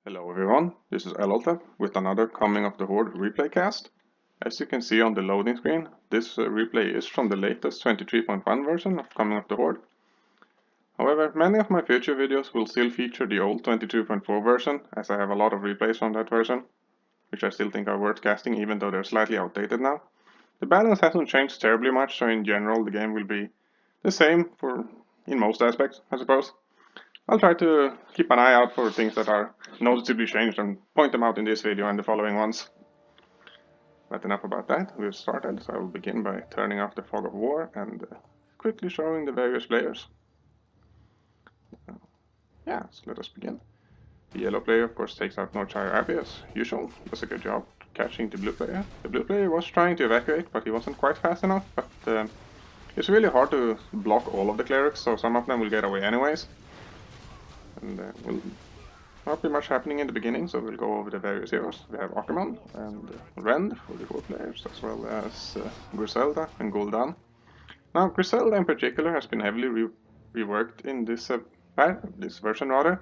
Hello everyone, this is Eloltep with another Coming of the Horde replay cast. As you can see on the loading screen, this replay is from the latest 23.1 version of Coming of the Horde. However, many of my future videos will still feature the old 22.4 version, as I have a lot of replays from that version, which I still think are worth casting even though they're slightly outdated now. The balance hasn't changed terribly much, so in general the game will be the same in most aspects, I suppose. I'll try to keep an eye out for things that are noticeably changed and point them out in this video and the following ones. But enough about that, we've started, so I will begin by turning off the fog of war and quickly showing the various players. So let us begin. The yellow player of course takes out Northshire Abbey as usual, does a good job catching the blue player. The blue player was trying to evacuate, but he wasn't quite fast enough, but it's really hard to block all of the clerics, so some of them will get away anyways. And will not be much happening in the beginning, so we'll go over the various heroes. We have Ackerman and Rend for the 4 players, as well as Griselda and Gul'dan. Now, Griselda in particular has been heavily reworked in this version rather.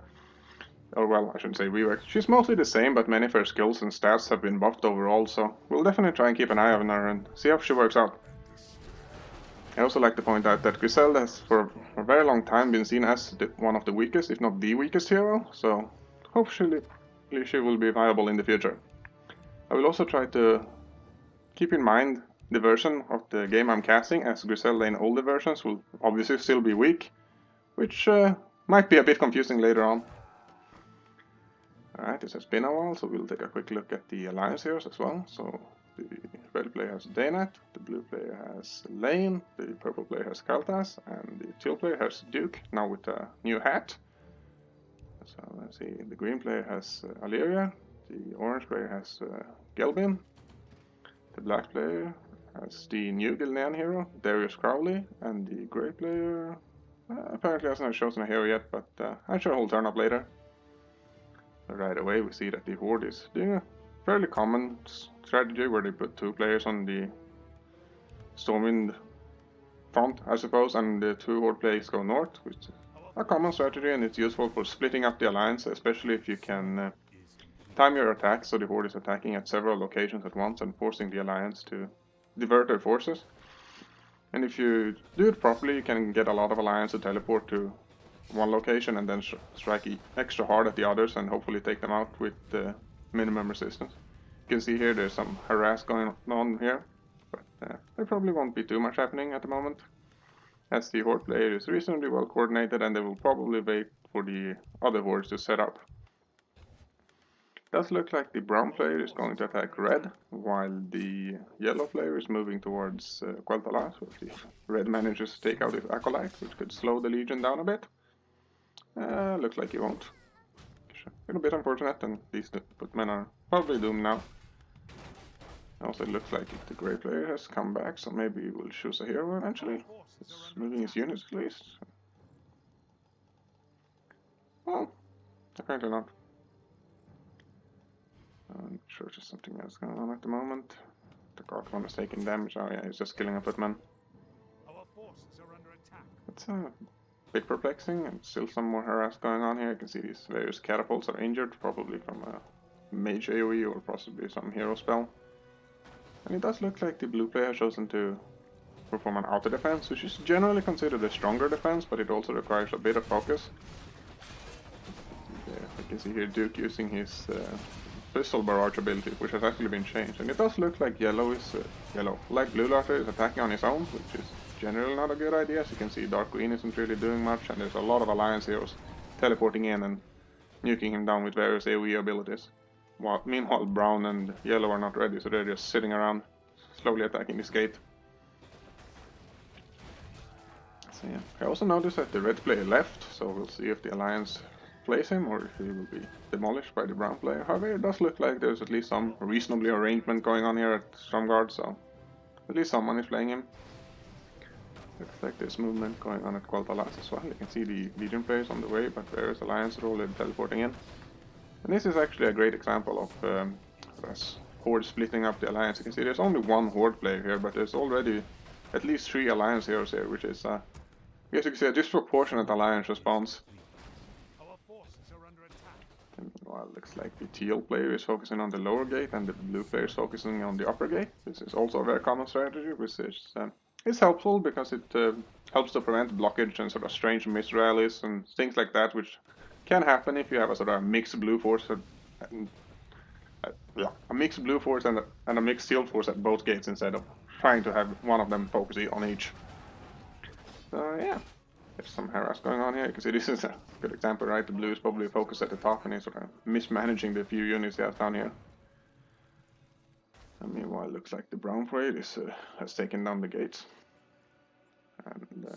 Or well, I shouldn't say reworked. She's mostly the same, but many of her skills and stats have been buffed overall, so we'll definitely try and keep an eye on her and see how she works out. I also like to point out that Griselda has for a very long time been seen as one of the weakest, if not the weakest hero, so hopefully she will be viable in the future. I will also try to keep in mind the version of the game I'm casting, as Griselda in older versions will obviously still be weak, which might be a bit confusing later on. Alright, this has been a while, so we'll take a quick look at the alliance heroes as well. So the red player has Daynat, the blue player has Lane, the purple player has Kaltas, and the teal player has Duke, now with a new hat. So let's see, the green player has Alyria, the orange player has Gelbin, the black player has the new Gilnean hero, Darius Crowley, and the grey player apparently hasn't chosen a hero yet, but I'm sure he'll turn up later. Right away we see that the Horde is doing a fairly common strategy where they put 2 players on the Stormwind front, I suppose, and the 2 Horde players go north, which is a common strategy, and it's useful for splitting up the alliance, especially if you can time your attack so the Horde is attacking at several locations at once and forcing the alliance to divert their forces. And if you do it properly, you can get a lot of alliance to teleport to one location and then strike extra hard at the others and hopefully take them out with minimum resistance. You can see here there's some harass going on here, but there probably won't be too much happening at the moment, as the Horde player is reasonably well coordinated and they will probably wait for the other Hordes to set up. It does look like the brown player is going to attack red, while the yellow player is moving towards Quel'Thalas, so if the red manages to take out his acolyte, which could slow the legion down a bit. Looks like he won't. A little bit unfortunate, and these footmen are probably doomed now. Also, it looks like the grey player has come back, so maybe he will choose a hero eventually. He's moving his units at least. Well, apparently not. I'm not sure there's something else going on at the moment. The guard one is taking damage. Oh yeah, he's just killing a footman. It's bit perplexing, and still some more harass going on here. You can see these various catapults are injured, probably from a mage AoE or possibly some hero spell. And it does look like the blue player has chosen to perform an auto defense, which is generally considered a stronger defense, but it also requires a bit of focus. Yeah, you can see here Duke using his pistol barrage ability, which has actually been changed. And it does look like like blue Larter is attacking on his own, which is generally not a good idea. As you can see, Dark Queen isn't really doing much, and there's a lot of alliance heroes teleporting in and nuking him down with various AoE abilities. Meanwhile, brown and yellow are not ready, so they're just sitting around, slowly attacking this gate. So yeah, I also noticed that the red player left, so we'll see if the alliance plays him or if he will be demolished by the brown player. However, it does look like there's at least some reasonably arrangement going on here at Stromgarde, so at least someone is playing him. Looks like there's movement going on at Quel'Thalas as well. You can see the Legion players on the way, but various alliance are already teleporting in. And this is actually a great example of Horde splitting up the alliance. You can see there's only one Horde player here, but there's already at least 3 alliance heroes here, which is, I guess you can say, a disproportionate alliance response. And meanwhile, looks like the teal player is focusing on the lower gate and the blue player is focusing on the upper gate. This is also a very common strategy, which is helpful because it helps to prevent blockage and sort of strange misrallies and things like that, which can happen if you have a sort of mixed blue force and a mixed blue force and a mixed teal force at both gates instead of trying to have one of them focusing on each. So yeah, there's some harass going on here. You can see this is a good example, right? The blue is probably focused at the top and he's sort of mismanaging the few units he has down here. And meanwhile, it looks like the brown player has taken down the gates. And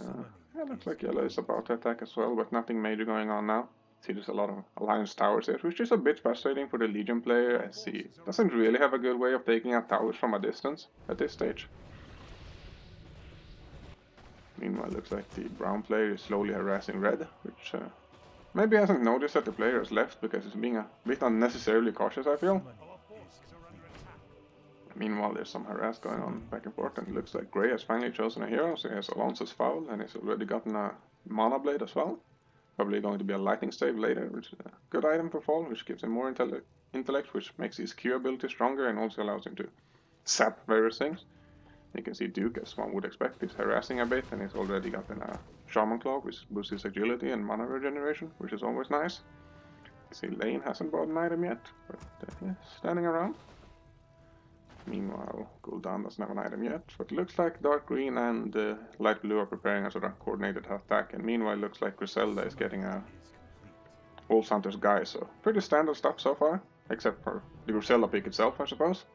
yeah, looks like yellow is about to attack as well, but nothing major going on now. See, there's a lot of alliance towers here, which is a bit frustrating for the Legion player, as he doesn't really have a good way of taking out towers from a distance at this stage. Meanwhile, looks like the brown player is slowly harassing red, which maybe hasn't noticed that the player has left because he's being a bit unnecessarily cautious, I feel. Meanwhile, there's some harass going on back and forth, and it looks like Grey has finally chosen a hero, so he has Alonso's Foul, and he's already gotten a Mana Blade as well. Probably going to be a Lightning Stave later, which is a good item for Fall, which gives him more intellect, which makes his Q ability stronger and also allows him to sap various things. You can see Duke, as one would expect, is harassing a bit, and he's already gotten a Shaman Claw, which boosts his agility and mana regeneration, which is always nice. You see Lane hasn't bought an item yet, but he's standing around. Meanwhile, Gul'dan doesn't have an item yet, but it looks like Dark Green and Light Blue are preparing a sort of coordinated attack, and meanwhile it looks like Griselda is getting a Wolf Hunter's Guy, so pretty standard stuff so far, except for the Griselda pick itself, I suppose.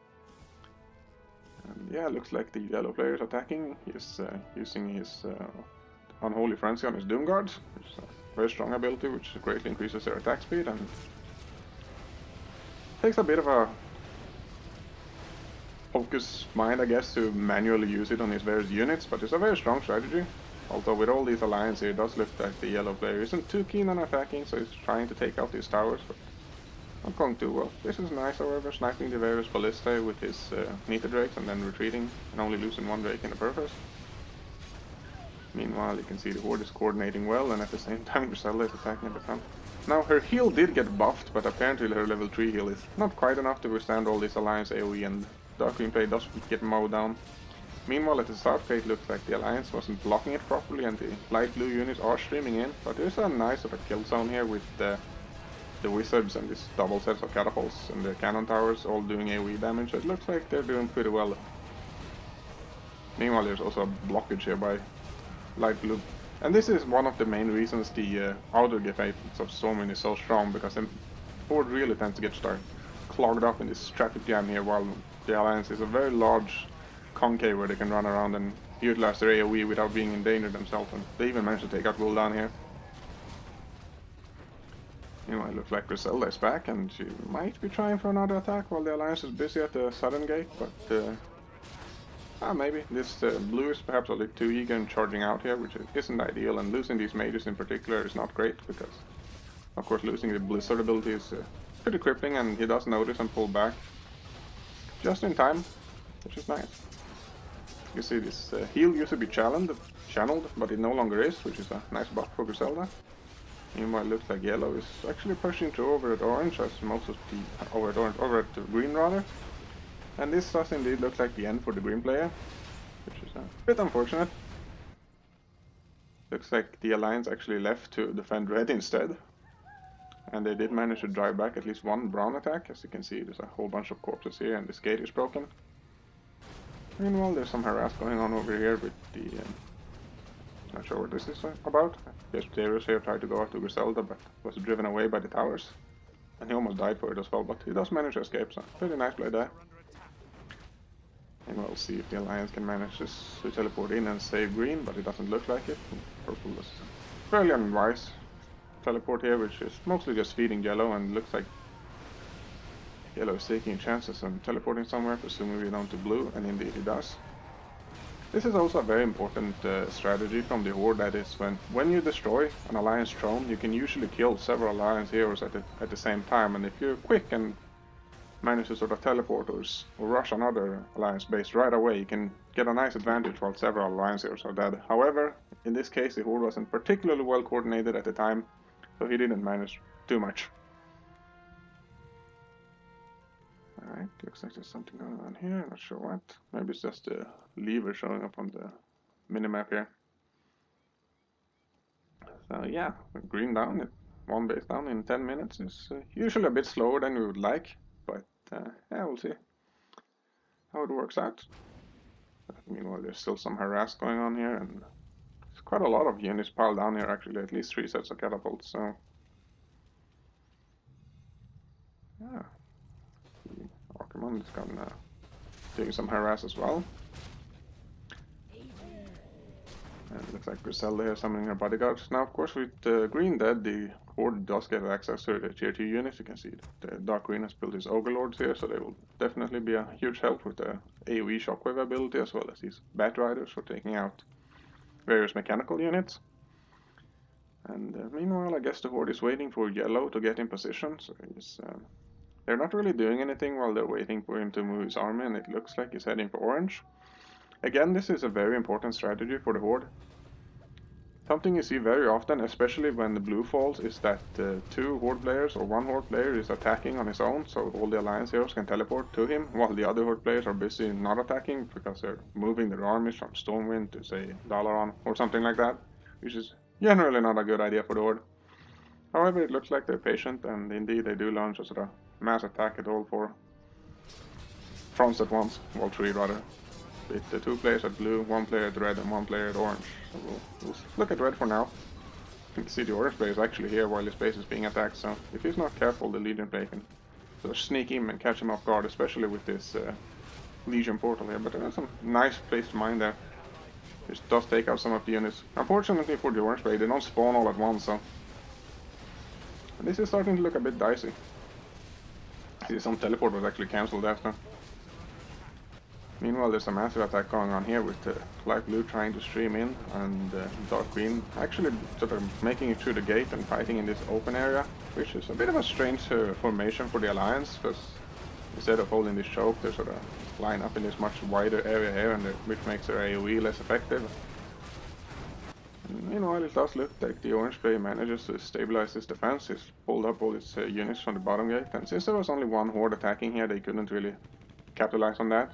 And yeah, it looks like the yellow player is attacking. He's using his Unholy Frenzy on his Doom Guards, which is a very strong ability, which greatly increases their attack speed, and takes a bit of a focus mind, I guess, to manually use it on his various units, but it's a very strong strategy. Although with all these alliances here, it does look like the yellow player isn't too keen on attacking, so he's trying to take out these towers, but not going too well. This is nice, however, sniping the various ballistae with his Meter Drakes and then retreating and only losing one Drake in the purpose. Meanwhile, you can see the Horde is coordinating well, and at the same time Griselda is attacking at the front. Now, her heal did get buffed, but apparently her level 3 heal is not quite enough to withstand all this alliance AoE, and Dark Green play does get mowed down. Meanwhile, at the south gate, looks like the alliance wasn't blocking it properly, and the light blue units are streaming in, but there's a nice sort of kill zone here with the wizards and this double sets of catapults and the cannon towers all doing AoE damage, so it looks like they're doing pretty well. Meanwhile, there's also a blockage here by light blue. And this is one of the main reasons the outer effect of Stormwind is so strong, because the Horde really tends to get clogged up in this traffic jam here, while the Alliance is a very large concave where they can run around and utilize their AoE without being in danger themselves, and they even managed to take out Gul'dan here. Meanwhile, it looks like Griselda is back, and she might be trying for another attack while the Alliance is busy at the southern gate, but maybe. This blue is perhaps a little too eager and charging out here, which isn't ideal, and losing these mages in particular is not great, because of course losing the Blizzard ability is pretty crippling, and he does notice and pull back just in time, which is nice. You see this heal used to be channeled, but it no longer is, which is a nice buff for Griselda. Meanwhile, it looks like yellow is actually pushing through over at orange, as most of the over at green rather. And this does indeed look like the end for the green player, which is a bit unfortunate. Looks like the alliance actually left to defend red instead. And they did manage to drive back at least one brown attack. As you can see, there's a whole bunch of corpses here and this gate is broken. Meanwhile, there's some harass going on over here with the... not sure what this is about. I guess Tiras here tried to go after Griselda, but was driven away by the towers. And he almost died for it as well, but he does manage to escape, so pretty nice play there. And we'll see if the alliance can manage to teleport in and save green, but it doesn't look like it. Purple is fairly unwise teleport here, which is mostly just feeding yellow, and looks like yellow is taking chances and teleporting somewhere, presumably down to blue, and indeed it does. This is also a very important strategy from the Horde, that is when you destroy an alliance throne, you can usually kill several alliance heroes at the same time, and if you're quick and manage to sort of teleport or rush another alliance base right away, you can get a nice advantage while several alliance heroes are dead. However, in this case the Horde wasn't particularly well coordinated at the time, so he didn't manage too much. Alright, looks like there's something going on here, not sure what. Maybe it's just a lever showing up on the minimap here. So yeah, green down, one base down in 10 minutes is usually a bit slower than we would like, but yeah, we'll see how it works out. Meanwhile, there's still some harass going on here, and there's quite a lot of units piled down here actually, at least 3 sets of catapults, so yeah. Archimon is gonna doing some harass as well. And it looks like Griselda here summoning her bodyguards. Now, of course, with Green dead, the Horde does get access to the tier 2 units. You can see the Dark Green has built his Overlords here, so they will definitely be a huge help with the AoE shockwave ability, as well as these Bat Riders for taking out various mechanical units. And meanwhile, I guess the Horde is waiting for Yellow to get in position, so they're not really doing anything while they're waiting for him to move his army, and it looks like he's heading for Orange. Again, this is a very important strategy for the Horde. Something you see very often, especially when the blue falls, is that 2 Horde players or 1 Horde player is attacking on his own, so all the Alliance heroes can teleport to him, while the other Horde players are busy not attacking because they're moving their armies from Stormwind to, say, Dalaran or something like that, which is generally not a good idea for the Horde. However, it looks like they're patient, and indeed they do launch a sort of mass attack at all 4 fronts at once, well 3 rather. With the 2 players at blue, 1 player at red, and 1 player at orange. So we'll look at red for now. You can see the orange player is actually here while his base is being attacked, so if he's not careful, the Legion player can sort of sneak him and catch him off guard, especially with this Legion portal here. But there's some nice place to mine there. This does take out some of the units. Unfortunately for the orange player, they don't spawn all at once, so and this is starting to look a bit dicey. See, some teleport was actually cancelled after. Meanwhile, there's a massive attack going on here with light blue trying to stream in, and dark green actually sort of making it through the gate and fighting in this open area, which is a bit of a strange formation for the Alliance, because instead of holding this choke, they sort of line up in this much wider area here, and which makes their AoE less effective. And meanwhile, it does look like the orange player manages to stabilize his defense. He's pulled up all his units from the bottom gate, and since there was only 1 Horde attacking here, they couldn't really capitalize on that.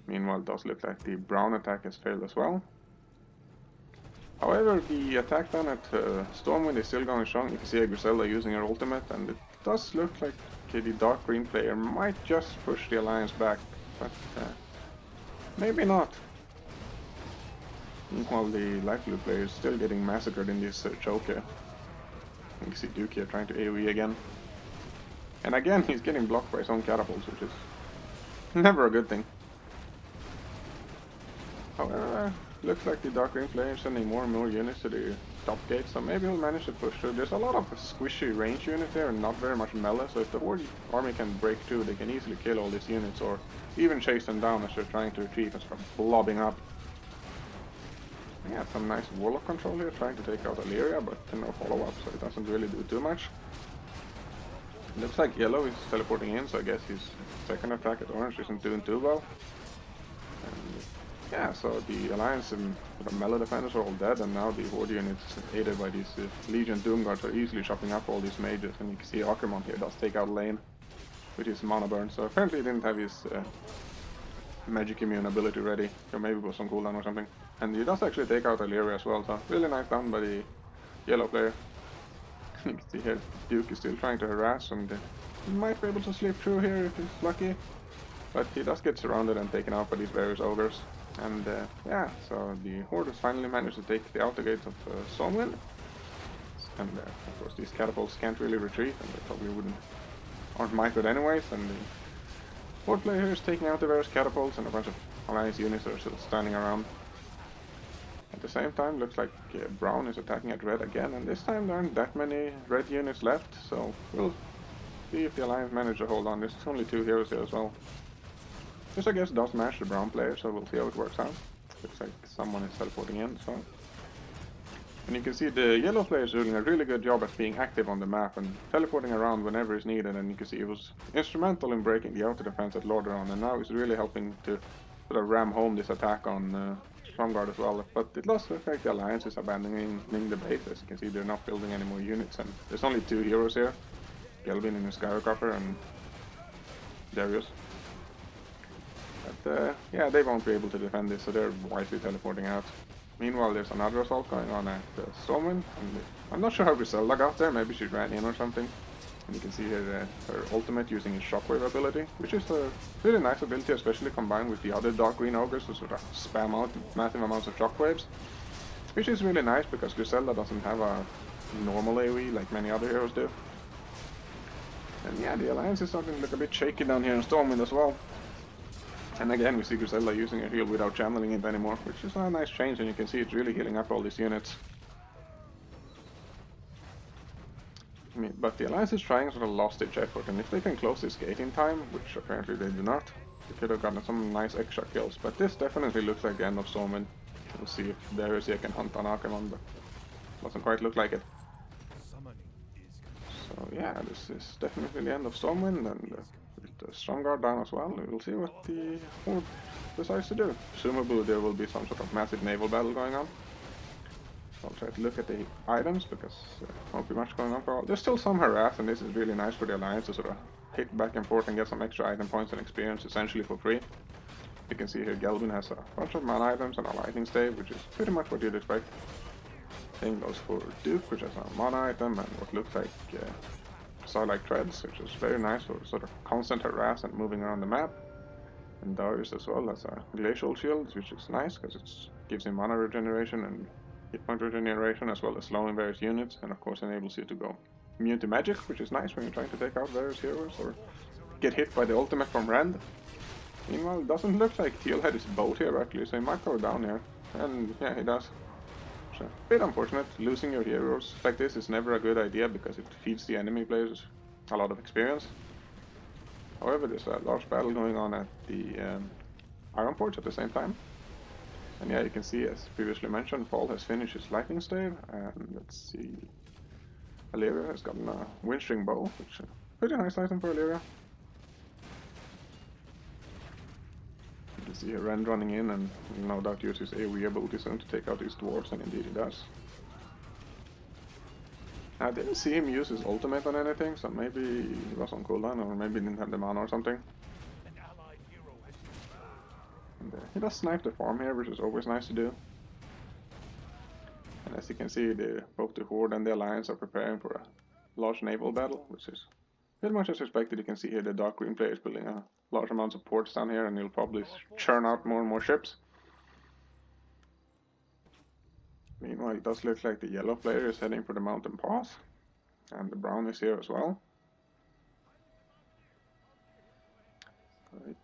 Meanwhile, it does look like the brown attack has failed as well. However, the attack done at Stormwind is still going strong. You can see Griselda using her ultimate, and it does look like the dark green player might just push the Alliance back, but maybe not. Meanwhile, the light blue player is still getting massacred in this choke here. You can see Duke here trying to AoE again. And again, he's getting blocked by his own catapults, which is never a good thing. However, looks like the dark green player is sending more and more units to the top gate, so maybe he'll manage to push through. There's a lot of squishy range units here and not very much melee, so if the Horde army can break through, they can easily kill all these units or even chase them down as they're trying to retreat and start blobbing up. Yeah, some nice warlock control here, trying to take out Illyria, but no follow-up, so it doesn't really do too much. Looks like yellow is teleporting in, so I guess his second attack at orange isn't doing too well. And yeah, so the Alliance and the melee defenders are all dead, and now the Horde units, aided by these Legion Doomguards, are easily chopping up all these mages. And you can see Archimon here does take out Lane with his mana burn, so apparently he didn't have his magic immune ability ready, or maybe it was on cooldown or something. And he does actually take out Illyria as well, so really nice done by the yellow player. You can see here Duke is still trying to harass, and he might be able to slip through here if he's lucky. But he does get surrounded and taken out by these various ogres. And yeah, so the Horde has finally managed to take the outer gates of Stormwind. And of course these catapults can't really retreat, and they probably aren't microed anyways. And the Horde player here is taking out the various catapults, and a bunch of Alliance units are still standing around. At the same time, looks like brown is attacking at red again, and this time there aren't that many red units left, so we'll see if the Alliance manage to hold on. There's only 2 heroes here as well. This, I guess, does match the brown player, so we'll see how it works out. Looks like someone is teleporting in, so... And you can see the yellow player is doing a really good job at being active on the map and teleporting around whenever it's needed, and you can see he was instrumental in breaking the outer defense at Lordaeron, and now he's really helping to sort of ram home this attack on Stromguard as well. But it does look like the Alliance is abandoning the base. As you can see, they're not building any more units, and there's only 2 heroes here, Gelbin and his Skyrocopter, and Darius. But yeah, they won't be able to defend this, so they're wisely teleporting out. Meanwhile, there's another assault going on at Stormwind, and I'm not sure how Griselda got there, maybe she ran in or something. And you can see here her ultimate using his shockwave ability, which is a really nice ability, especially combined with the other dark green ogres who sort of spam out massive amounts of shockwaves. Which is really nice because Griselda doesn't have a normal AoE like many other heroes do. And yeah, the alliance is starting to look a bit shaky down here in Stormwind as well. And again, we see Griselda using her heal without channeling it anymore, which is a nice change, and you can see it's really healing up all these units. But the Alliance is trying sort of last-ditch effort, and if they can close this gate in time, which apparently they do not, they could have gotten some nice extra kills. But this definitely looks like the end of Stormwind. We'll see if Darius here can hunt on Archimon, but doesn't quite look like it. So yeah, this is definitely the end of Stormwind, and with the Stromguard down as well, we'll see what the Horde decides to do. Presumably there will be some sort of massive naval battle going on. I'll try to look at the items, because there won't be much going on for all. There's still some harass, and this is really nice for the Alliance to sort of hit back and forth and get some extra item points and experience essentially for free. You can see here Gelbin has a bunch of mana items and a lightning stave, which is pretty much what you'd expect. Same goes for Duke, which has a mana item and what looks like Starlight Treads, which is very nice for sort of constant harass and moving around the map. And Darius as well has a Glacial Shield, which is nice because it gives him mana regeneration and hit point regeneration, as well as slowing various units, and of course enables you to go immune to magic, which is nice when you're trying to take out various heroes or get hit by the ultimate from Rend. Meanwhile, it doesn't look like Teal had his boat here actually, so he might go down here. And yeah, he does. So, a bit unfortunate. Losing your heroes like this is never a good idea because it feeds the enemy players a lot of experience. However, there's a large battle going on at the Iron Forge at the same time. And yeah, you can see, as previously mentioned, Paul has finished his lightning stave, and let's see, Alleria has gotten a windstring bow, which is a pretty nice item for Alleria. You can see Rend running in, and no doubt uses AoE ability soon to take out these dwarves, and indeed he does. I didn't see him use his ultimate on anything, so maybe he was on cooldown, or maybe he didn't have the mana or something. And he does snipe the farm here, which is always nice to do. And as you can see, both the Horde and the Alliance are preparing for a large naval battle, which is pretty much as expected. You can see here the dark green players building a large amount of ports down here, and he'll probably churn out more and more ships. Meanwhile, it does look like the yellow player is heading for the mountain pass, and the brown is here as well.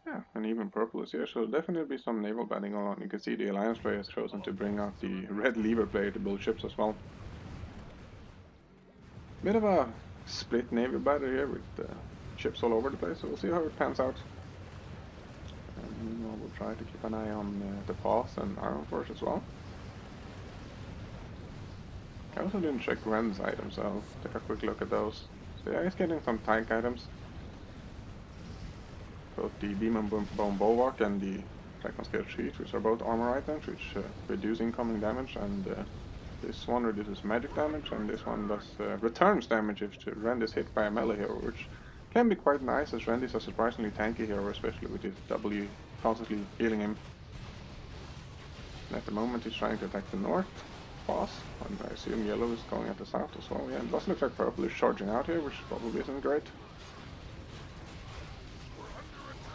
Yeah, and even purple is here, so there'll definitely be some naval batting going on. You can see the Alliance player has chosen to bring out the red lever player to build ships as well. Bit of a split navy battle here with ships all over the place, so we'll see how it pans out. And we'll try to keep an eye on the pass and Iron Forge as well. I also didn't check Rend's items, so I'll take a quick look at those. So yeah, he's getting some tank items. Both the Demon Bone Bulwark and the Dragon-Scale Sheet, which are both armor items, which reduce incoming damage, and this one reduces magic damage, and this one does returns damage if Rend is hit by a melee hero, which can be quite nice, as Rend is a surprisingly tanky hero, especially with his W constantly healing him. And at the moment he's trying to attack the north pass, and I assume yellow is going at the south as well. Yeah, it does look like purple is charging out here, which probably isn't great.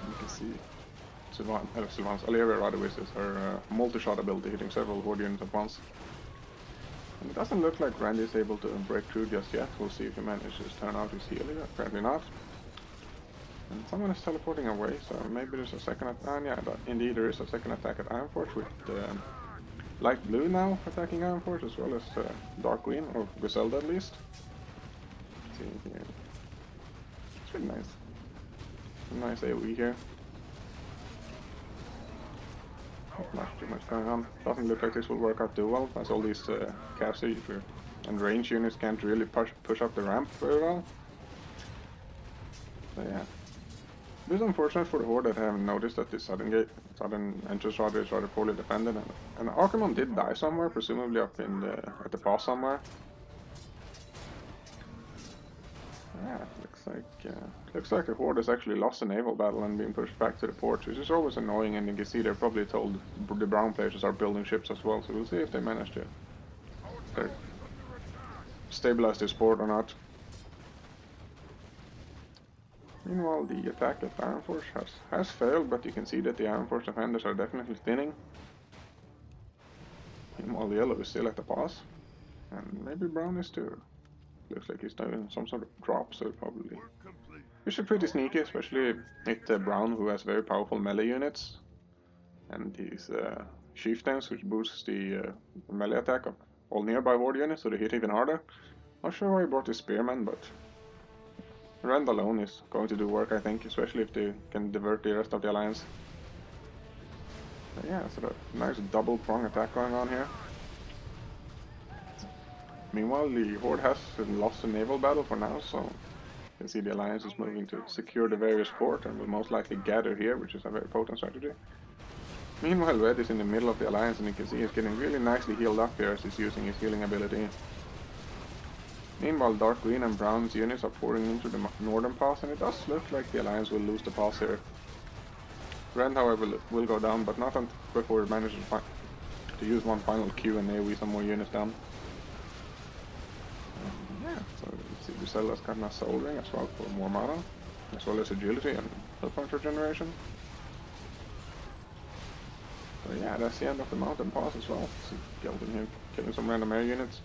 You can see Sylvan's Alleria rather uses her multi-shot ability, hitting several Horde units at once. And it doesn't look like Randy is able to break through just yet. We'll see if he manages to turn out his healing. Apparently not. And someone is teleporting away, so maybe there's a second attack. Yeah, indeed there is a second attack at Iron Forge with light blue now attacking Iron Forge, as well as dark green, or Griselda at least. Let's see here. It's really nice. Nice AoE here. Not too much going on. Doesn't look like this will work out too well, as all these caster and range units can't really push up the ramp very well. So yeah. It is unfortunate for the Horde that I haven't noticed that this southern entrance rather is rather poorly defended, and Archimon did die somewhere, presumably up in at the pass somewhere. Yeah, looks like the Horde has actually lost a naval battle and been pushed back to the ports, which is always annoying. And you can see they're probably told the brown players to start building ships as well. So we'll see if they manage to stabilize this port or not. Meanwhile, the attack at Iron Force has failed, but you can see that the Iron Force defenders are definitely thinning. Meanwhile, the yellow is still at the pass, and maybe brown is too. Looks like he's doing some sort of drop, so probably. Which is pretty sneaky, especially with brown, who has very powerful melee units, and his chieftains, which boosts the melee attack of all nearby Horde units, so they hit even harder. Not sure why he brought his spearman, but Rand alone is going to do work, I think, especially if they can divert the rest of the alliance. But yeah, so a nice double prong attack going on here. Meanwhile, the Horde has lost the naval battle for now, so you can see the alliance is moving to secure the various ports and will most likely gather here, which is a very potent strategy. Meanwhile, Red is in the middle of the alliance, and you can see he's getting really nicely healed up here as he's using his healing ability. Meanwhile, dark green and brown's units are pouring into the northern pass, and it does look like the alliance will lose the pass here. Red, however, will go down, but not before it manages to use one final Q and AoE some more units down. Yeah, so let's see, Griselda's got a soul ring as well for more mana, as well as agility and health point regeneration. So yeah, that's the end of the mountain pass as well. See Gelton here killing some random air units.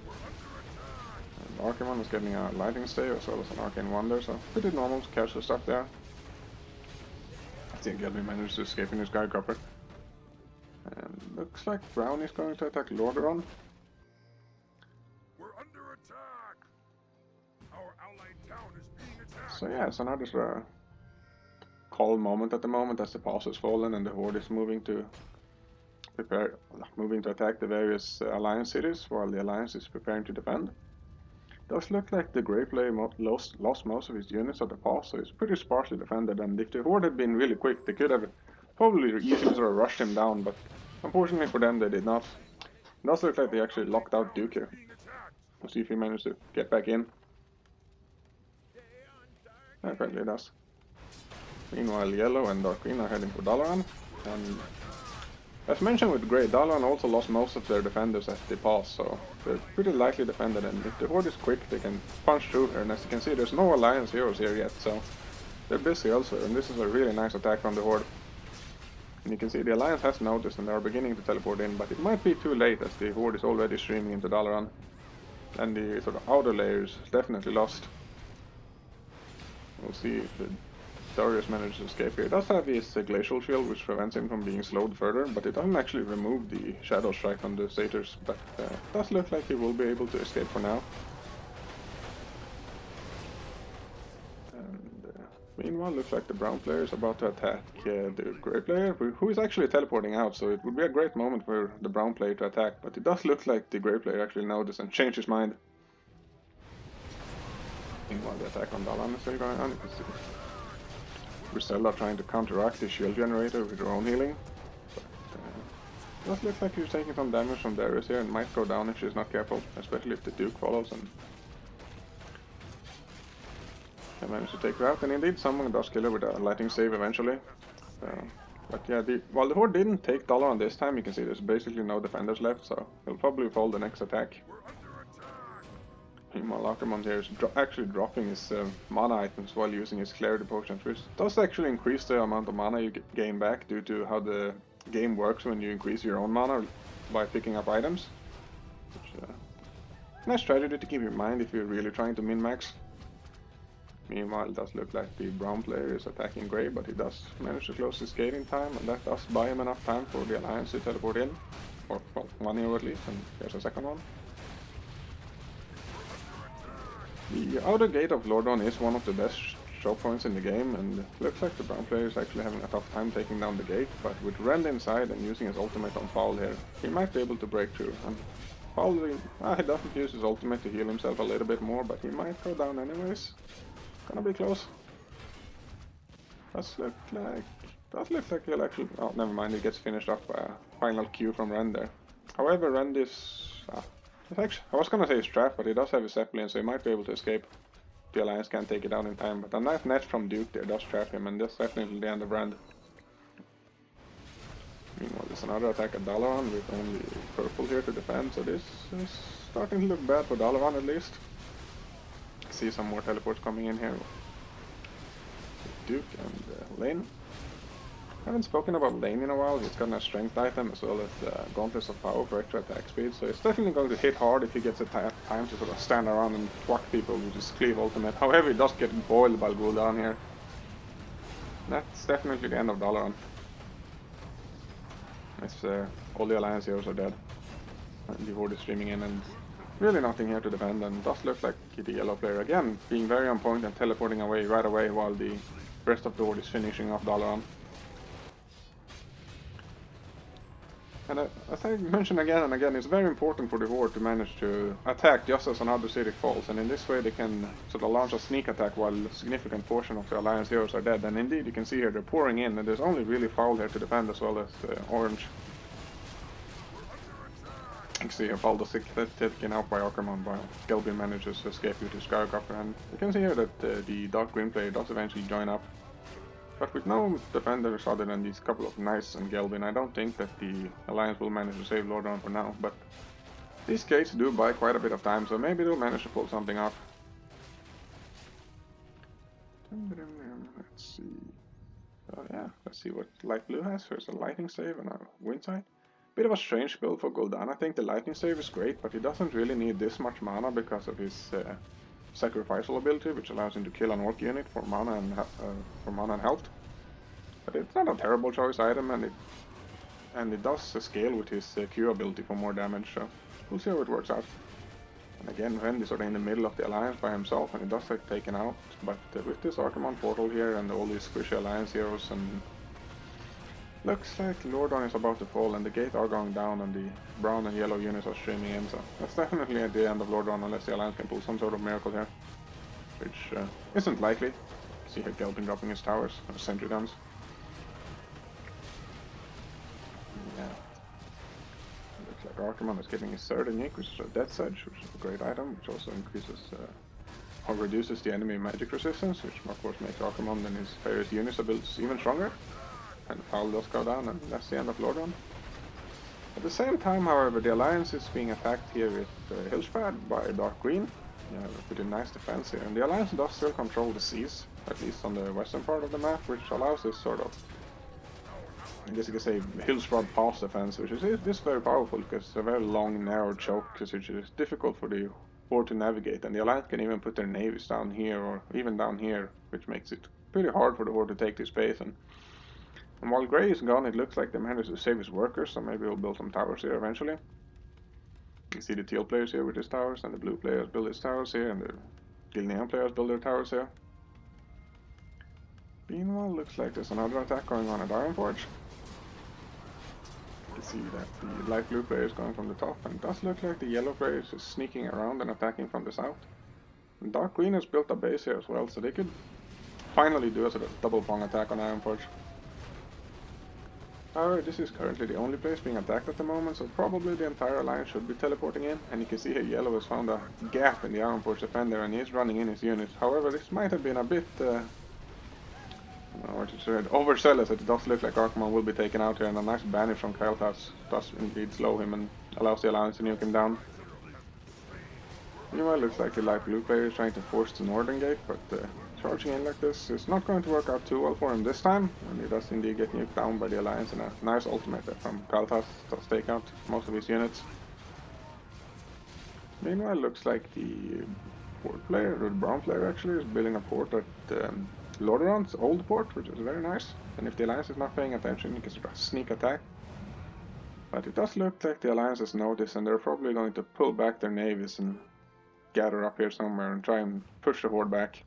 And Archimon is getting a lightning stave as well as an arcane wonder, so pretty normal casual stuff there. I think Gelton managed to escape in his Skycopper. And looks like Brown is going to attack Lordaeron. So yeah, it's another call moment at the moment as the pass has fallen and the Horde is moving to attack the various alliance cities while the alliance is preparing to defend. It does look like the Grey player lost most of his units at the pass, so it's pretty sparsely defended, and if the Horde had been really quick, they could have probably easily sort of rushed him down, but unfortunately for them they did not. It does look like they actually locked out Duke here. We'll see if he managed to get back in. Apparently it does. Meanwhile, yellow and dark green are heading for Dalaran, and as mentioned with Grey, Dalaran also lost most of their defenders at the pass, so they're pretty lightly defended, and if the Horde is quick, they can punch through here, and as you can see, there's no Alliance heroes here yet, so they're busy elsewhere, and this is a really nice attack from the Horde. And you can see the Alliance has noticed, and they are beginning to teleport in, but it might be too late, as the Horde is already streaming into Dalaran, and the sort of outer layer is definitely lost. We'll see if Darius manages to escape here. It does have his glacial shield, which prevents him from being slowed further, but it doesn't actually remove the shadow strike on the satyrs, but it does look like he will be able to escape for now. And meanwhile, looks like the brown player is about to attack the grey player, who is actually teleporting out, so it would be a great moment for the brown player to attack, but it does look like the grey player actually noticed and changed his mind. Meanwhile, the attack on Dalaran is still going on. You can see Griselda trying to counteract the shield generator with her own healing. But it does look like she's taking some damage from Darius here and might go down if she's not careful, especially if the Duke follows and can manage to take her out. And indeed, someone does kill her with a lightning save eventually. But yeah, while the Horde didn't take Dalaran this time, you can see there's basically no defenders left, so he'll probably fall the next attack. Meanwhile, Archimon here is actually dropping his mana items while using his Clarity Potions, which does actually increase the amount of mana you gain back due to how the game works when you increase your own mana by picking up items. Which, nice strategy to keep in mind if you're really trying to min-max. Meanwhile, it does look like the brown player is attacking Grey, but he does manage to close his gate in time, and that does buy him enough time for the Alliance to teleport in. Or, well, one hero at least, and there's a second one. The outer gate of Lordaeron is one of the best choke points in the game, and it looks like the brown player is actually having a tough time taking down the gate, but with Rend inside and using his ultimate on Foul here, he might be able to break through. And Foul, he doesn't use his ultimate to heal himself a little bit more, but he might go down anyways. Gonna be close. Does look like he'll actually... Oh, never mind, he gets finished off by a final Q from Rend there. However, Rend is... I was gonna say he's trapped, but he does have a Zeppelin, so he might be able to escape. the Alliance can't take it out in time. But a nice net from Duke there does trap him, and that's definitely the end of round. Meanwhile, there's another attack at Dalaran with only purple here to defend, so this is starting to look bad for Dalaran at least. I see some more teleports coming in here. Duke and Lane. I haven't spoken about Lane in a while. He's got a strength item as well as Gauntlets of Power for extra attack speed, so it's definitely going to hit hard if he gets a time to sort of stand around and whack people with his cleave ultimate. However, he does get boiled by Gul'dan here. That's definitely the end of Dalaran. As all the Alliance heroes are dead. And the Horde is streaming in, and really nothing here to defend, and does look like the yellow player again being very on point and teleporting away right away while the rest of the Horde is finishing off Dalaran. And as I mentioned again and again, it's very important for the Horde to manage to attack just as another city falls, and in this way they can sort of launch a sneak attack while a significant portion of the Alliance heroes are dead. And indeed, you can see here they're pouring in, and there's only really Foul here to defend as well as Orange. You can see here Foul does taken out by Ackerman while Gelbin manages to escape due to Skyrcopper, and you can see here that the Dark Green player does eventually join up. But with no defenders other than these couple of Knights and Gelbin, I don't think that the Alliance will manage to save Lordaeron for now. But these gates do buy quite a bit of time, so maybe they'll manage to pull something off. Let's see. Oh yeah, let's see what Light Blue has. There's a Lightning Save and a Wind Sight. Bit of a strange build for Gul'dan. I think the Lightning Save is great, but he doesn't really need this much mana because of his sacrificial ability, which allows him to kill an orc unit for mana and health. But it's not a terrible choice item, and it does scale with his Q ability for more damage, so we'll see how it works out. And again, Rend is sort of in the middle of the Alliance by himself, and he does get taken out, but with this Archimonde portal here and all these squishy Alliance heroes, and looks like Lordaeron is about to fall, and the gate are going down, and the brown and yellow units are streaming in, so that's definitely at the end of Lordaeron unless the Alliance can pull some sort of miracle here, which isn't likely. See here Gelbin dropping his towers, or sentry guns. Yeah. Looks like Archimonde is getting his third unique, which is a Death Sedge, which is a great item, which also increases or reduces the enemy magic resistance, which of course makes Archimonde and his various units abilities even stronger. And Foul does go down, and that's the end of Lordaeron. At the same time, however, the Alliance is being attacked here with Hillsprad by Dark Green. Yeah, pretty nice defense here, and the Alliance does still control the seas, at least on the western part of the map, which allows this sort of, I guess you could say, Hillsprad pass defense, which is very powerful because it's a very long, narrow choke, which is difficult for the Horde to navigate, and the Alliance can even put their navies down here or even down here, which makes it pretty hard for the Horde to take this space. And while Grey is gone, it looks like they managed to save his workers, so maybe we'll build some towers here eventually. You see the teal players here with his towers, and the blue players build his towers here, and the Gilnean players build their towers here. Meanwhile, looks like there's another attack going on at Ironforge. You can see that the light blue player is going from the top, and it does look like the yellow player is just sneaking around and attacking from the south. And Dark Green has built a base here as well, so they could finally do a sort of double pong attack on Ironforge. However, this is currently the only place being attacked at the moment, so probably the entire Alliance should be teleporting in, and you can see here yellow has found a gap in the Ironforge defender and he's running in his units. However, this might have been a bit overzealous. It does look like Archimonde will be taken out here, and a nice banish from Kaltas does indeed slow him and allows the Alliance to nuke him down. Meanwhile, it looks like the light blue player is trying to force the northern gate, but charging in like this is not going to work out too well for him this time, and he does indeed get nuked down by the Alliance, and a nice ultimate from Kaltas does take out most of his units. Meanwhile, it looks like the port player, or the brown player actually, is building a port at Lordaeron's old port, which is very nice, and if the Alliance is not paying attention, you can sort of sneak attack. But it does look like the Alliance has noticed, and they're probably going to pull back their navies and gather up here somewhere and try and push the Horde back.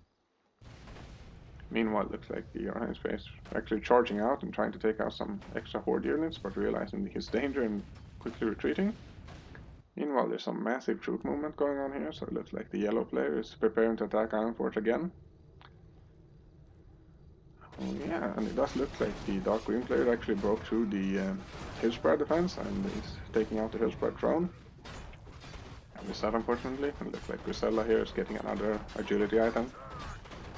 Meanwhile, it looks like the Alliance base actually charging out and trying to take out some extra Horde units, but realizing his danger and quickly retreating. Meanwhile, there's some massive troop movement going on here, so it looks like the yellow player is preparing to attack Ironforge again. Oh yeah, and it does look like the dark green player actually broke through the Hillsprad defense and is taking out the Hillsprad throne. missed that unfortunately. It looks like Grisella here is getting another agility item.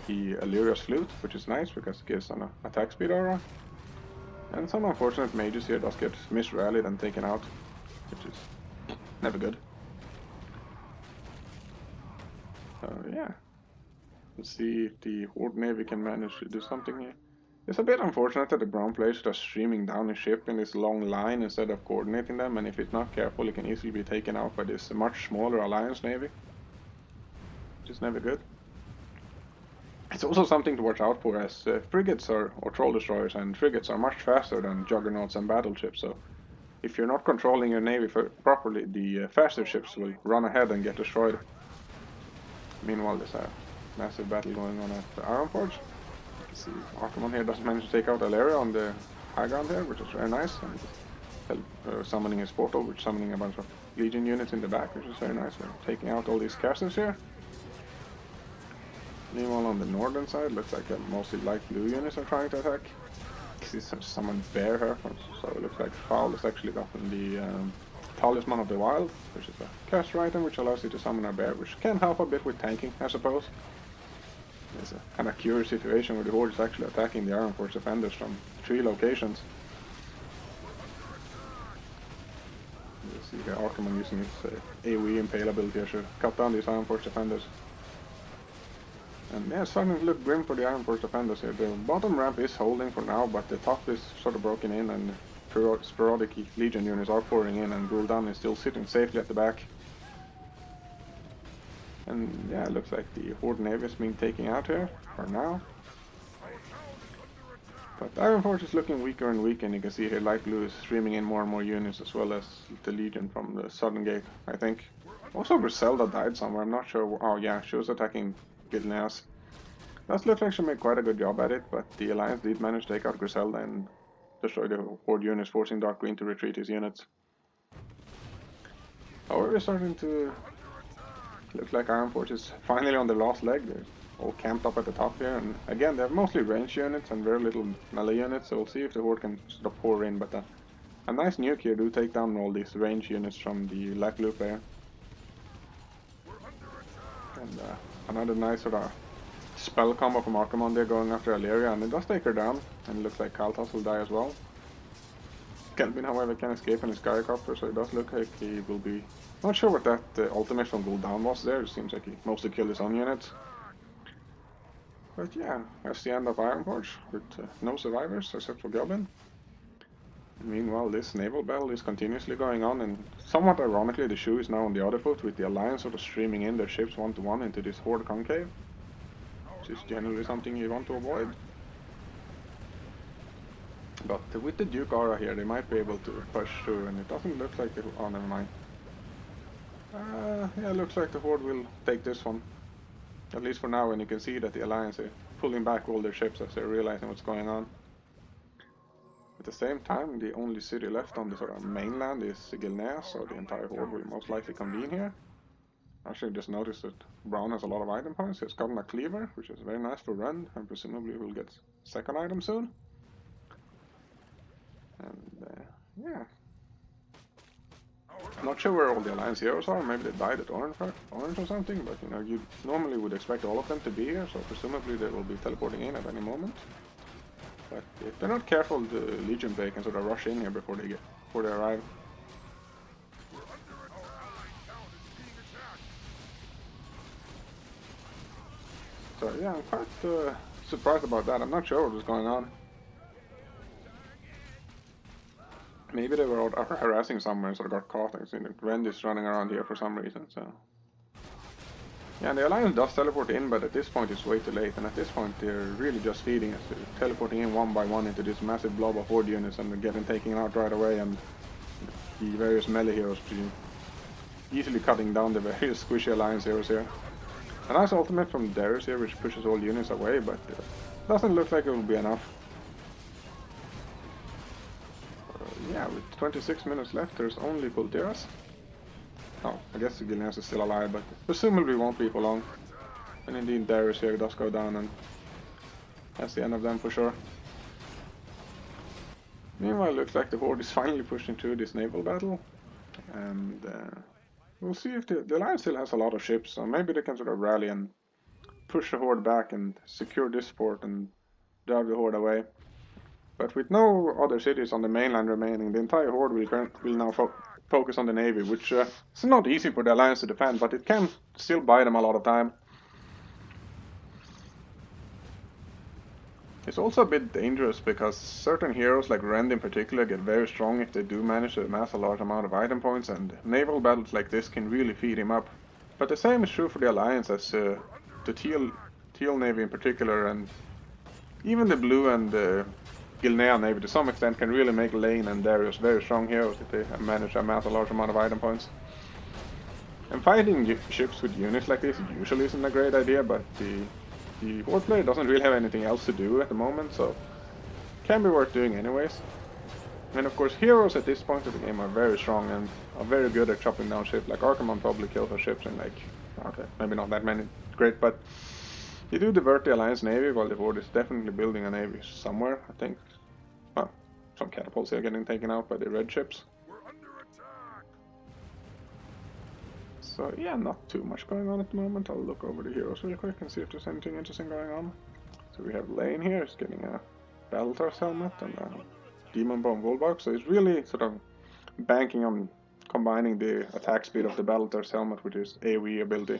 The Illyria's Flute, which is nice because it gives an attack speed aura. And some unfortunate mages here does get misrallied and taken out, which is never good. So yeah, let's see if the Horde Navy can manage to do something here. It's a bit unfortunate that the brown players are streaming down his ship in this long line instead of coordinating them, and if it's not careful, it can easily be taken out by this much smaller Alliance Navy, which is never good. It's also something to watch out for, as frigates or troll destroyers and frigates are much faster than juggernauts and battleships, so if you're not controlling your navy properly, the faster ships will run ahead and get destroyed. Meanwhile, there's a massive battle going on at the Ironforge. You can see Archimon here doesn't manage to take out Aleria on the high ground here, which is very nice, and summoning his portal, which is summoning a bunch of Legion units in the back, which is very nice. We're taking out all these casters here. Meanwhile, on the northern side, looks like mostly light blue units are trying to attack. This is summoned bear here, so it looks like Foul has actually gotten the Talisman of the Wild, which is a caster item which allows you to summon a bear, which can help a bit with tanking, I suppose. It's a kind of curious situation where the Horde is actually attacking the Ironforge defenders from 3 locations. You see here Archimon using his AoE Impale ability here to cut down these Ironforge defenders. And yeah, it's starting to look grim for the Ironforge defenders here. The bottom ramp is holding for now, but the top is sort of broken in, and sporadic Legion units are pouring in, and Gul'dan is still sitting safely at the back. And yeah, it looks like the Horde Navy is being taken out here, for now. But Ironforge is looking weaker and weaker, and you can see here light blue is streaming in more and more units, as well as the Legion from the southern gate, I think. Also Griselda died somewhere, I'm not sure. Oh yeah, she was attacking Gilneas. Does look like she made quite a good job at it, but the Alliance did manage to take out Griselda and destroy the Horde units, forcing Dark Green to retreat his units. However, we're starting to look like Ironforge is finally on their last leg. They're all camped up at the top here, and again, they have mostly range units and very little melee units, so we'll see if the Horde can sort of pour in, but a nice nuke here do take down all these range units from the light blue player. And another nice sort of spell combo from Archimon there going after Aleria, and it does take her down, and it looks like Kaltas will die as well. Kelvin, however, can escape in his Gyrocopter, so it does look like he will be... Not sure what that ultimate from Gul'dan was there, it seems like he mostly killed his own units. But yeah, that's the end of Ironforge, with no survivors except for Goblin. Meanwhile, this naval battle is continuously going on, and somewhat ironically, the shoe is now on the other foot, with the Alliance sort of streaming in their ships one-to-one into this Horde concave, which is generally something you want to avoid. But with the Duke aura here, they might be able to push through, and it doesn't look like it... Oh, never mind. Yeah, it looks like the Horde will take this one. At least for now, and you can see that the Alliance is pulling back all their ships as they're realizing what's going on. At the same time, the only city left on the sort of mainland is Gilneas, so the entire Horde will most likely convene here. Actually, just noticed that Brown has a lot of item points. He's gotten a cleaver, which is very nice for Ren, and presumably will get second item soon. And yeah. I'm not sure where all the Alliance heroes are. Maybe they died at Orange or something, but you know, you normally would expect all of them to be here, so presumably they will be teleporting in at any moment. But if they're not careful, the Legion Bay can sort of rush in here before they arrive. So yeah, I'm quite surprised about that. I'm not sure what was going on. Maybe they were out harassing somewhere and sort of got caught. I see that Rend is running around here for some reason, so... Yeah, and the Alliance does teleport in, but at this point it's way too late, and at this point they're really just feeding us. They're teleporting in one by one into this massive blob of Horde units, and they're getting taken out right away, and the various melee heroes easily cutting down the various squishy Alliance heroes here. A nice ultimate from Darius here, which pushes all units away, but doesn't look like it will be enough. Yeah, with 26 minutes left, there's only Tiras. Oh, I guess the Gilneas is still alive, but presumably won't be for long. And indeed, Darius here does go down, and that's the end of them for sure. Meanwhile, it looks like the Horde is finally pushing through this naval battle. And we'll see if the Alliance still has a lot of ships, so maybe they can sort of rally and push the Horde back and secure this port and drive the Horde away. But with no other cities on the mainland remaining, the entire Horde will now focus on the Navy, which is not easy for the Alliance to defend, but it can still buy them a lot of time. It's also a bit dangerous because certain heroes, like Rend in particular, get very strong if they do manage to amass a large amount of item points, and naval battles like this can really feed him up. But the same is true for the Alliance, as the Teal Navy in particular, and even the Blue and the Gilnea Navy to some extent can really make Lane and Darius very strong heroes if they manage to amass a large amount of item points. And fighting ships with units like this usually isn't a great idea, but the Horde player doesn't really have anything else to do at the moment, so can be worth doing anyways. And of course, heroes at this point of the game are very strong and are very good at chopping down ships. Like Archimon probably kills our ships in like, okay, maybe not that many, great, but you do divert the Alliance Navy while the Horde is definitely building a navy somewhere, I think. Well, some catapults here getting taken out by the red ships. So yeah, not too much going on at the moment. I'll look over the heroes really quick and see if there's anything interesting going on. So we have Lane here, is getting a Battletar's helmet and a Demon Bone Wolbark. So he's really sort of banking on combining the attack speed of the Battletar's helmet with his AoE ability.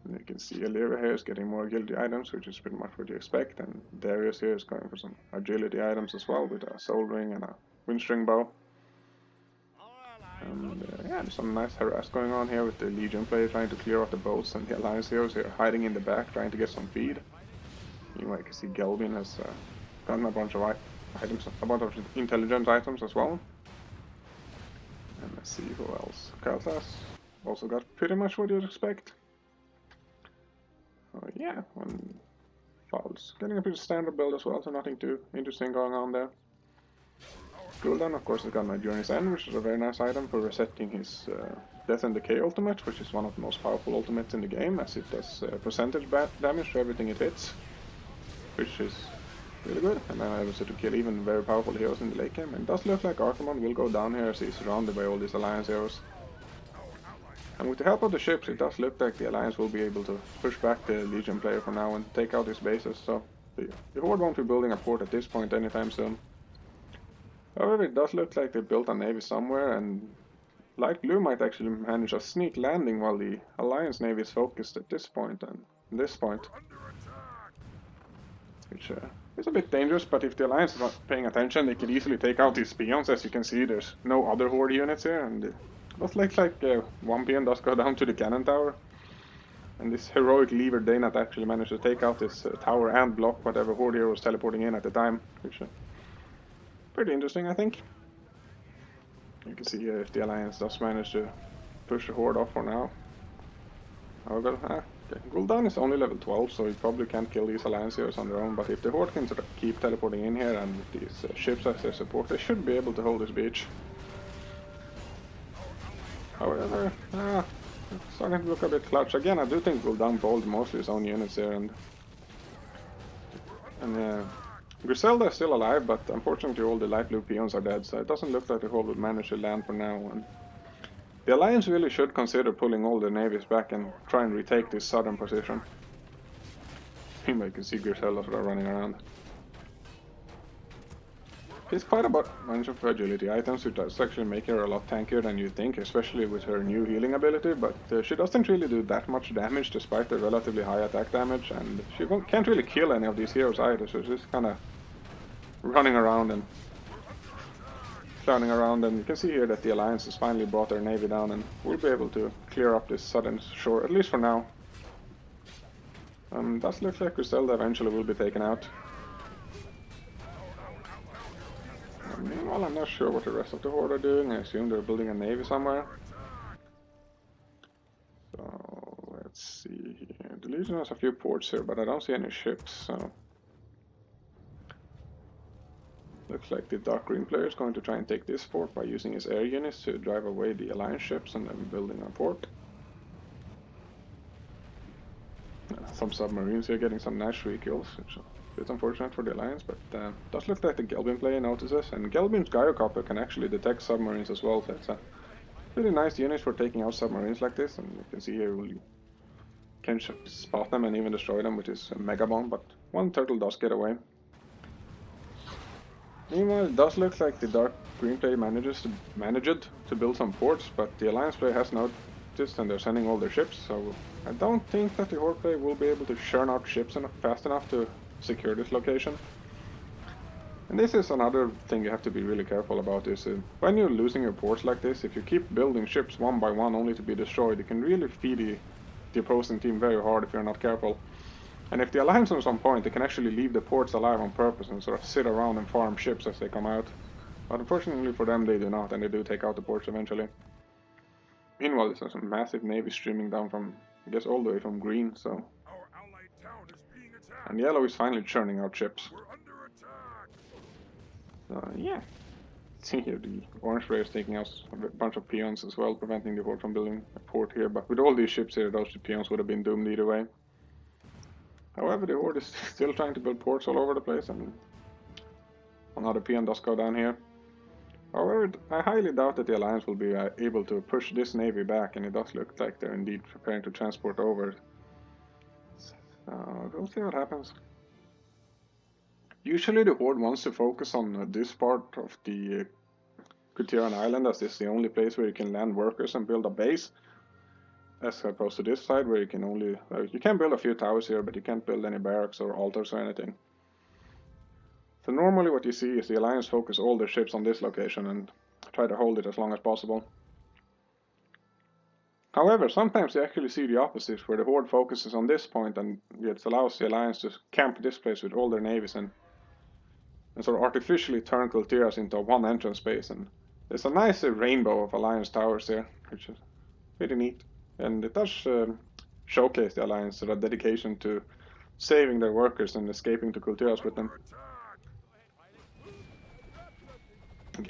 And you can see Alira here is getting more agility items, which is pretty much what you expect. And Darius here is going for some agility items as well, with a Soul Ring and a Windstring Bow. And yeah, there's some nice harass going on here with the Legion player trying to clear out the boats, and the Alliance heroes here hiding in the back trying to get some feed. You might see Gelbin has gotten a bunch of items, a bunch of intelligence items as well. And let's see who else. Kalthas also got pretty much what you'd expect. Yeah, and Fowl's getting a pretty standard build as well, so nothing too interesting going on there. Gul'dan, of course, has got my Journey's End, which is a very nice item for resetting his Death and Decay ultimate, which is one of the most powerful ultimates in the game, as it does percentage damage to everything it hits, which is really good. And then I was able to kill even very powerful heroes in the late game. And it does look like Archimon will go down here as he's surrounded by all these Alliance heroes. And with the help of the ships, it does look like the Alliance will be able to push back the Legion player for now and take out his bases, so the Horde won't be building a port at this point anytime soon. However, it does look like they built a navy somewhere, and Light Blue might actually manage a sneak landing while the Alliance navy is focused at this point and this point. Which is a bit dangerous, but if the Alliance is not paying attention, they could easily take out these peons. As you can see, there's no other Horde units here, and it looks like one peon does go down to the cannon tower. And this heroic lever Daynat actually managed to take out this tower and block whatever Horde hero was teleporting in at the time, which pretty interesting, I think. You can see here if the Alliance does manage to push the Horde off for now. However, Gul'dan is only level 12, so he probably can't kill these Alliance heroes on their own, but if the Horde can sort of keep teleporting in here and these ships as their support, they should be able to hold this beach. However, it's starting to look a bit clutch. Again, I do think Gul'dan bowled mostly his own units here, and Griselda is still alive, but unfortunately all the light blue peons are dead, so it doesn't look like the Horde would manage to land for now. And the Alliance really should consider pulling all their navies back and try and retake this southern position. You can see Griselda sort of running around. She's quite a bunch of agility items, which does actually make her a lot tankier than you think, especially with her new healing ability, but she doesn't really do that much damage despite the relatively high attack damage, and she can't really kill any of these heroes either, so she's kind of running around and clowning around. And you can see here that the Alliance has finally brought their navy down and will be able to clear up this southern shore, at least for now. Does look like Griselda eventually will be taken out. Well, I'm not sure what the rest of the Horde are doing. I assume they're building a navy somewhere. So, let's see here. The Legion has a few ports here, but I don't see any ships, so... Looks like the dark green player is going to try and take this port by using his air units to drive away the Alliance ships and then building a port. Some submarines here getting some nice free kills, which it's unfortunate for the Alliance, but does look like the Gelbin player notices, and Gelbin's Gyrocopter can actually detect submarines as well, so it's a Pretty nice units for taking out submarines like this, and you can see here you can spot them and even destroy them with this mega bomb, but one turtle does get away. Meanwhile, it does look like the dark green player managed to build some ports, but the alliance player has noticed and they're sending all their ships, so I don't think that the Horde player will be able to churn out ships fast enough to secure this location. And this is another thing you have to be really careful about, is when you're losing your ports like this, if you keep building ships one by one only to be destroyed, it can really feed the opposing team very hard if you're not careful. And if the alliance at some point, they can actually leave the ports alive on purpose and sort of sit around and farm ships as they come out. But unfortunately for them, they do not, and they do take out the ports eventually. Meanwhile, there's some massive navy streaming down from, I guess, all the way from green, so... And yellow is finally churning out ships. So, yeah. See here, the orange player is taking out a bunch of peons as well, preventing the Horde from building a port here. But with all these ships here, those peons would have been doomed either way. However, the Horde is still trying to build ports all over the place, and another peon does go down here. However, I highly doubt that the Alliance will be able to push this navy back, and it does look like they're indeed preparing to transport over. So, we'll see what happens. Usually the Horde wants to focus on this part of the Tiras island, as this is the only place where you can land workers and build a base. As opposed to this side, where you can only... you can build a few towers here, but you can't build any barracks or altars or anything. So normally what you see is the Alliance focus all their ships on this location and try to hold it as long as possible. However, sometimes you actually see the opposite, where the Horde focuses on this point and it allows the Alliance to camp this place with all their navies and sort of artificially turn Tiras into one entrance base. And there's a nice rainbow of Alliance towers there, which is pretty neat. And it does showcase the Alliance sort of dedication to saving their workers and escaping to Tiras with them.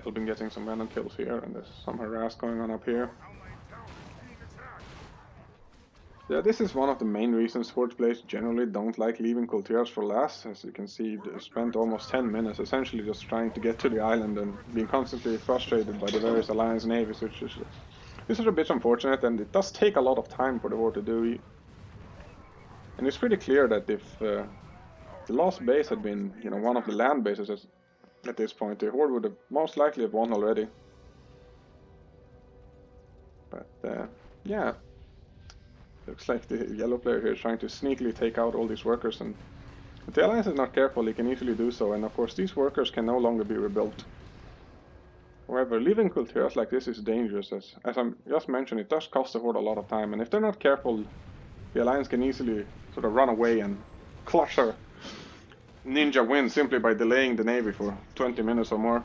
I've been getting some random kills here, and there's some harass going on up here. Yeah, this is one of the main reasons Horde players generally don't like leaving Tiras for last. As you can see, they spent almost 10 minutes essentially just trying to get to the island and being constantly frustrated by the various Alliance navies, which is... This is a bit unfortunate, and it does take a lot of time for the Horde to do. And it's pretty clear that if the last base had been, one of the land bases at this point, the Horde would have most likely have won already. But yeah, looks like the yellow player here is trying to sneakily take out all these workers, and if the Alliance is not careful, he can easily do so. And of course, these workers can no longer be rebuilt. However, leaving Tiras like this is dangerous, as I just mentioned, it does cost the Horde a lot of time, and if they're not careful, the Alliance can easily sort of run away and clutch a ninja win simply by delaying the navy for 20 minutes or more.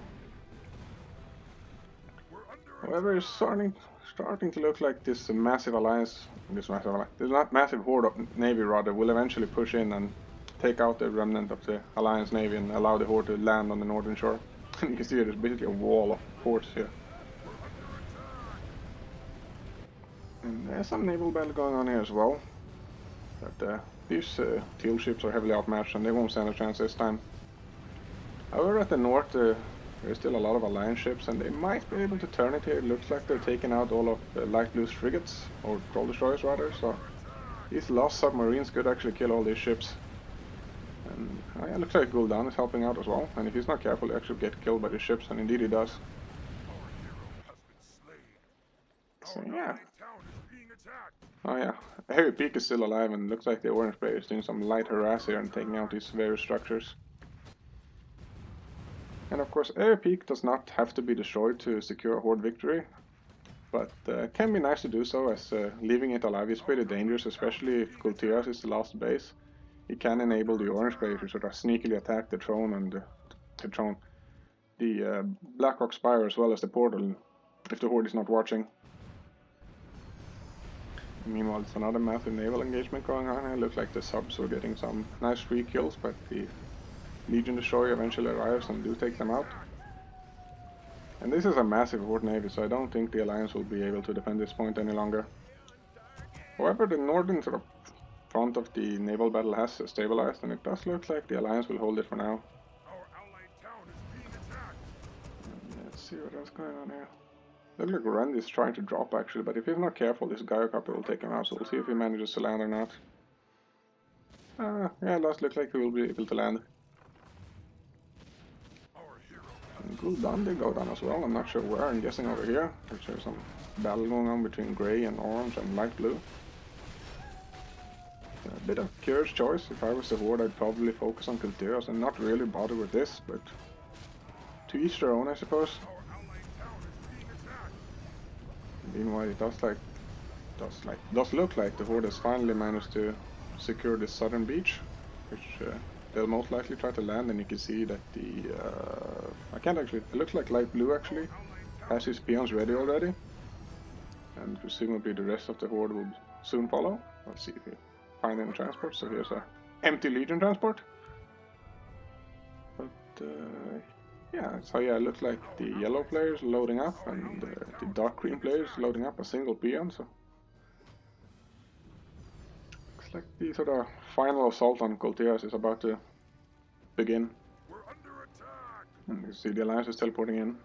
However, it's starting to look like this massive Horde navy rather will eventually push in and take out the remnant of the Alliance navy and allow the Horde to land on the northern shore. And you can see there's basically a wall of ports here. And there's some naval battle going on here as well. But these teal ships are heavily outmatched and they won't stand a chance this time. However, at the north there's still a lot of Alliance ships and they might be able to turn it here. It looks like they're taking out all of the light blue frigates, or troll destroyers rather, so these lost submarines could actually kill all these ships. And it looks like Gul'dan is helping out as well, and if he's not careful he actually get killed by the ships, and indeed he does. So yeah. Oh yeah, Heavy Peak is still alive, and looks like the orange player is doing some light harass here and taking out these various structures. And of course, Heavy Peak does not have to be destroyed to secure a Horde victory, but it can be nice to do so, as leaving it alive is pretty dangerous, especially if Tiras is the last base. It can enable the orange player to sort of sneakily attack the throne and the Blackrock Spire as well as the portal if the Horde is not watching. Meanwhile, it's another massive naval engagement going on. It looks like the subs were getting some nice free kills, but the Legion Destroyer eventually arrives and do take them out. And this is a massive Horde navy, so I don't think the Alliance will be able to defend this point any longer. However, the northern sort of front of the naval battle has stabilized, and it does look like the Alliance will hold it for now. Let's see what else going on here. Looks like Rand is trying to drop actually, but if he's not careful, this Gaiocopter will take him out, so we'll see if he manages to land or not. Yeah, it does look like he will be able to land. And Gul'dan did go down as well, I'm not sure where, I'm guessing over here, which there's some battle going on between grey and orange and light blue. A bit of curious choice. If I was the Horde, I'd probably focus on Tiras and not really bother with this, but to each their own, I suppose. Meanwhile, it does look like the Horde has finally managed to secure this southern beach, which they'll most likely try to land. And you can see that I can't actually. It looks like light blue actually has his peons ready already, and presumably the rest of the Horde will soon follow. Let's see if we find any transport. So here's a empty Legion transport. But yeah, so yeah, it looks like the yellow players loading up and the dark green players loading up a single peon. So looks like the sort of final assault on Tiras is about to begin. And you see the Alliance is teleporting in.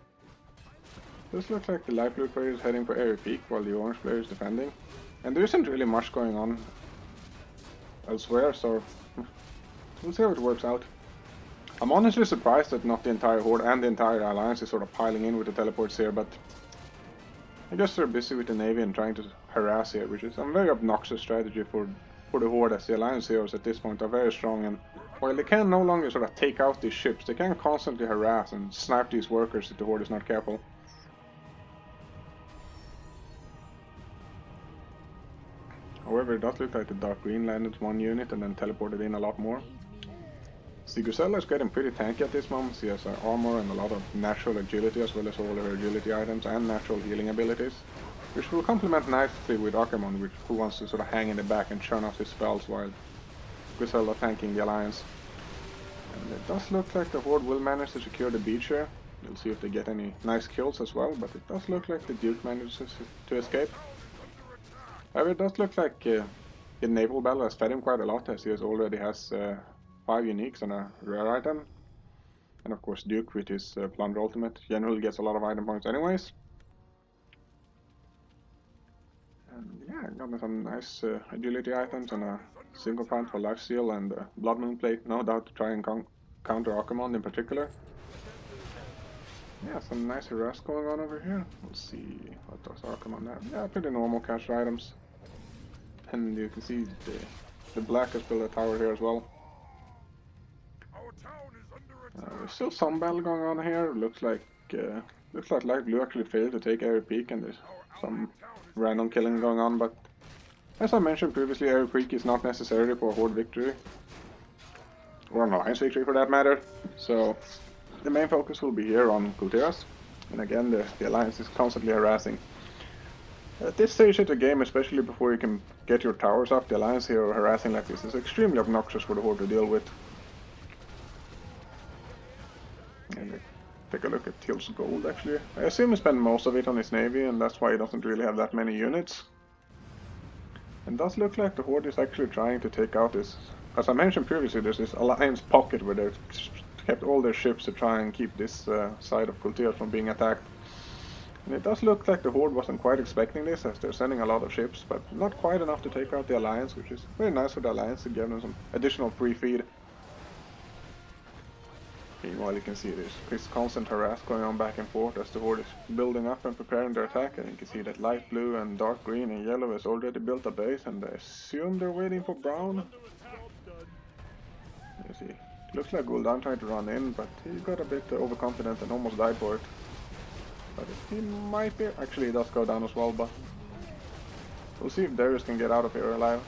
This looks like the light blue player is heading for area peak while the orange player is defending. And there isn't really much going on elsewhere, so we'll see how it works out. I'm honestly surprised that not the entire Horde and the entire Alliance is sort of piling in with the teleports here, but I guess they're busy with the Navy and trying to harass here, which is a very obnoxious strategy for the Horde, as the Alliance heroes at this point are very strong, and while they can no longer sort of take out these ships, they can constantly harass and snipe these workers if the Horde is not careful. However, it does look like the Dark Green landed one unit and then teleported in a lot more. Sigurdsella is getting pretty tanky at this moment. She has armor and a lot of natural agility, as well as all her agility items and natural healing abilities, which will complement nicely with Archimon, who wants to sort of hang in the back and churn out his spells while Sigurdsella tanking the Alliance. And it does look like the Horde will manage to secure the beach here. We'll see if they get any nice kills as well, but it does look like the Duke manages to escape. However, it does look like the Naval battle has fed him quite a lot, as he already has 5 uniques and a rare item. And of course Duke with his Plunder Ultimate generally gets a lot of item points anyways. And yeah, got some nice agility items and a single point for lifesteal and Blood Moon Plate, no doubt, to try and counter Archimon in particular. Yeah, some nice harass going on over here. Let's see, what does Archimon have? Yeah, pretty normal cash items. And you can see the black has built a tower here as well. There's still some battle going on here. Looks like light blue actually failed to take area peak, and there's some random killing going on. But as I mentioned previously, area peak is not necessarily for a Horde victory, or an Alliance victory for that matter. So the main focus will be here on Tiras, and again the Alliance is constantly harassing. At this stage of the game, especially before you can get your towers up, the Alliance here harassing like this is extremely obnoxious for the Horde to deal with. And take a look at Teal's gold actually. I assume he spent most of it on his navy, and that's why he doesn't really have that many units. And does look like the Horde is actually trying to take out this. As I mentioned previously, there's this Alliance pocket where they've kept all their ships to try and keep this side of Tiras from being attacked. And it does look like the Horde wasn't quite expecting this, as they're sending a lot of ships, but not quite enough to take out the Alliance, which is very nice for the Alliance to give them some additional free feed. Meanwhile, you can see this constant harass going on back and forth as the Horde is building up and preparing their attack, and you can see that light blue and dark green and yellow has already built a base, and I assume they're waiting for brown. You see, it looks like Gul'dan tried to run in, but he got a bit overconfident and almost died for it. But he might be, actually he does go down as well, but we'll see if Darius can get out of here alive.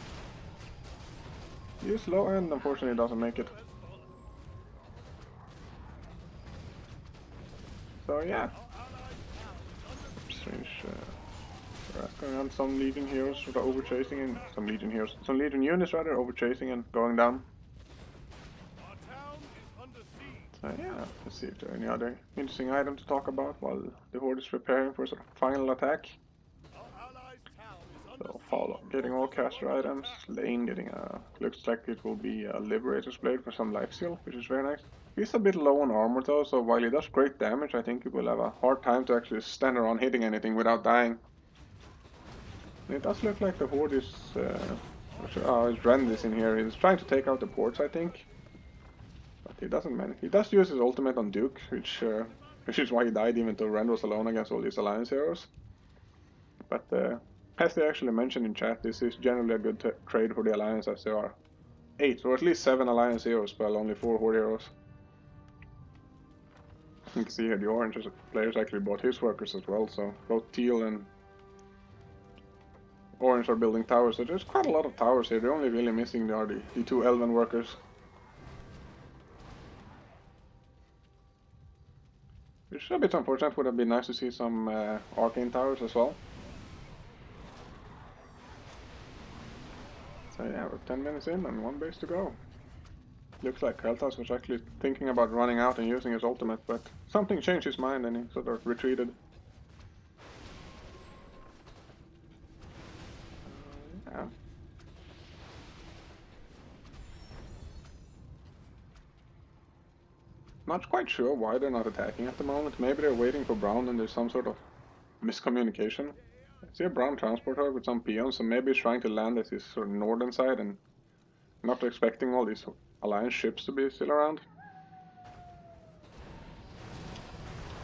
He's low and unfortunately doesn't make it. So yeah, strange going on. Some Legion heroes sort of overchasing, and some Legion units rather overchasing and going down. So yeah, let's see if there are any other interesting items to talk about while the Horde is preparing for a sort of final attack. So Paul getting all caster items, Lane getting a, looks like it will be a Liberator's Blade for some lifesteal, which is very nice. He's a bit low on armor though, so while he does great damage, I think he will have a hard time to actually stand around hitting anything without dying. And it does look like the Horde is, his Rend is in here. He's trying to take out the ports, I think. But he doesn't manage. He does use his ultimate on Duke, which is why he died even though Rend was alone against all these Alliance heroes. But as they actually mentioned in chat, this is generally a good trade for the Alliance, as there are 8 or at least 7 Alliance heroes, while only 4 Horde heroes. You can see here the orange players actually bought his workers as well, so both teal and orange are building towers. So there's quite a lot of towers here. They're only really missing are the 2 elven workers. Which is a bit unfortunate. Would have been nice to see some arcane towers as well. So yeah, we're 10 minutes in and 1 base to go. Looks like Kaltas was actually thinking about running out and using his ultimate, but something changed his mind and he sort of retreated. Yeah. Not quite sure why they're not attacking at the moment. Maybe they're waiting for Brown and there's some sort of miscommunication. I see a Brown transporter with some peons, so maybe he's trying to land at his sort of northern side and not expecting all these Alliance ships to be still around.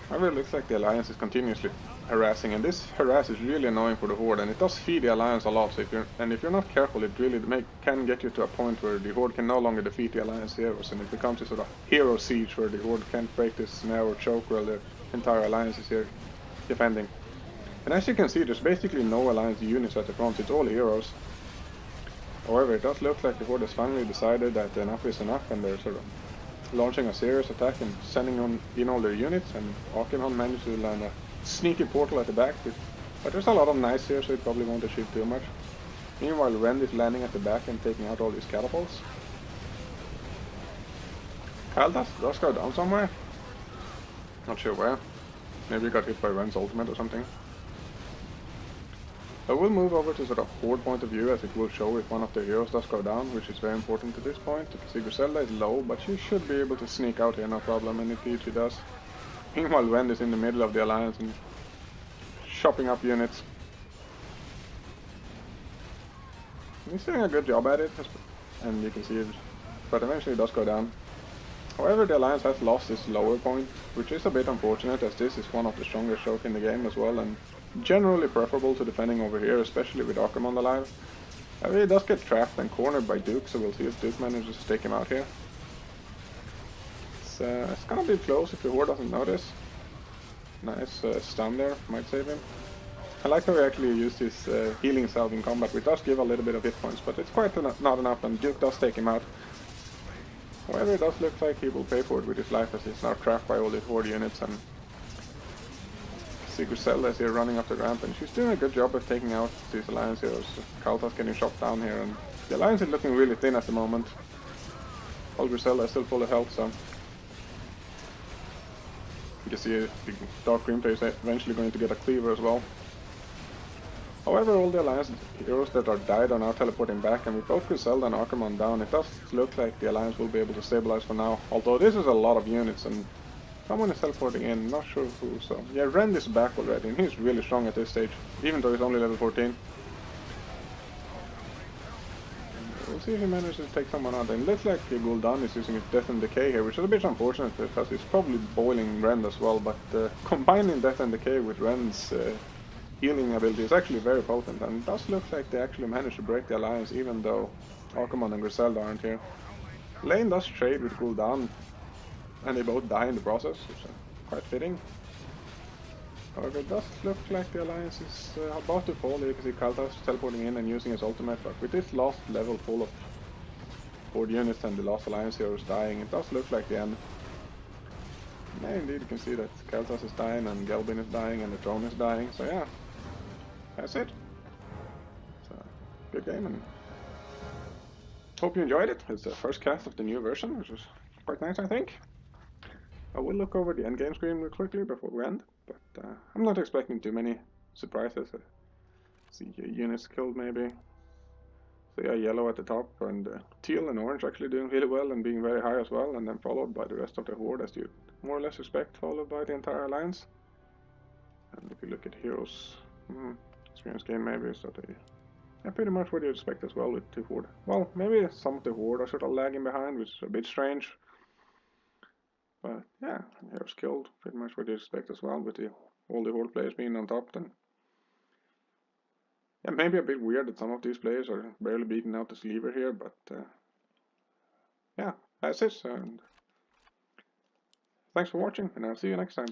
However, it looks like the Alliance is continuously harassing, and this harass is really annoying for the Horde, and it does feed the Alliance a lot, so if you're not careful, it really can get you to a point where the Horde can no longer defeat the Alliance heroes, and it becomes a sort of hero siege where the Horde can't break this snare or choke while the entire Alliance is here defending. And as you can see, there's basically no Alliance units at the front, it's all heroes. However, it does look like the Horde has finally decided that enough is enough, and they're sort of launching a serious attack and sending in all their units, and Archimon managed to land a sneaky portal at the back, but there's a lot of knights here, so it probably won't achieve too much. Meanwhile, Rend is landing at the back and taking out all these catapults. Kaldas does go down somewhere. Not sure where. Maybe he got hit by Rend's ultimate or something. I will move over to sort of Horde point of view, as it will show if one of the heroes does go down, which is very important at this point. You can see Griselda is low, but she should be able to sneak out here no problem, and indeed she does. Meanwhile, Rend is in the middle of the Alliance and chopping up units. He's doing a good job at it, and you can see it, but eventually it does go down. However, the Alliance has lost its lower point, which is a bit unfortunate, as this is one of the strongest choke in the game as well, and generally preferable to defending over here, especially with Archimon alive. However, he does get trapped and cornered by Duke, so we'll see if Duke manages to take him out here. It's gonna be close if the Horde doesn't notice. Nice stun there, might save him. I like how he actually used his healing salve in combat, which does give a little bit of hit points, but it's quite not enough, and Duke does take him out. However, it does look like he will pay for it with his life, as he's now trapped by all these Horde units, and see Griselda is here running up the ramp, and she's doing a good job of taking out these Alliance heroes. Kaltas getting shot down here, and the Alliance is looking really thin at the moment. While Griselda is still full of health, so you can see the Dark Green player is eventually going to get a cleaver as well. However, all the Alliance heroes that are died are now teleporting back, and with both Griselda and Archimon down, it does look like the Alliance will be able to stabilize for now. Although this is a lot of units, and someone is teleporting in, not sure who, so yeah, Rend is back already, and he's really strong at this stage, even though he's only level 14. We'll see if he manages to take someone out, and it looks like Gul'dan is using his Death and Decay here, which is a bit unfortunate, because he's probably boiling Rend as well, but combining Death and Decay with Rend's healing ability is actually very potent, and it does look like they actually managed to break the Alliance, even though Archimon and Griselda aren't here. Lane does trade with Gul'dan, and they both die in the process, which is quite fitting. However, it does look like the Alliance is about to fall. You can see Kaltas teleporting in and using his ultimate, but with this last level full of Horde units and the last Alliance heroes dying, it does look like the end. Yeah, indeed, you can see that Kaltas is dying, and Gelbin is dying, and the throne is dying, so yeah, that's it. It's a good game, and hope you enjoyed it. It's the first cast of the new version, which is quite nice, I think. I will look over the endgame screen real quickly before we end, but I'm not expecting too many surprises. See here, units killed maybe. So yeah, yellow at the top, and teal and orange actually doing really well and being very high as well, and then followed by the rest of the horde, as you more or less expect, followed by the entire alliance. And if you look at heroes, experience gain maybe, so they, yeah, pretty much what you expect as well with the horde. Well, maybe some of the horde are sort of lagging behind, which is a bit strange. But yeah, heroes killed, pretty much what you expect as well, with all the horde players being on top then. Yeah, maybe a bit weird that some of these players are barely beating out the sleever here, but yeah, that's it, and thanks for watching, and I'll see you next time.